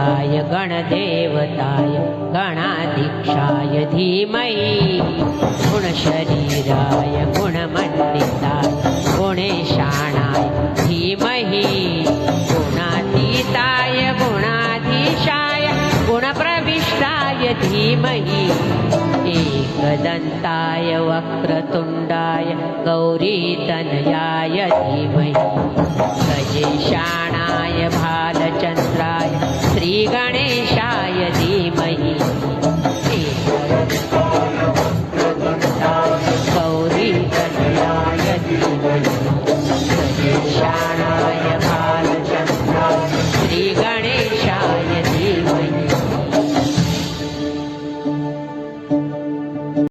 गणाध्यक्षाय गणदेवताय गणाधीक्षाय धीमहि गुणशरीराय गुणमण्डिताय गुणेशाणाय धीमहि गुणातीताय गुणाधीशाय गुणप्रविष्टाय धीमहि एकदन्ताय वक्रतुण्डाय गौरीतनयाय धीमहि गजेशाणाय भालचन्द्राय श्रीगणेशाय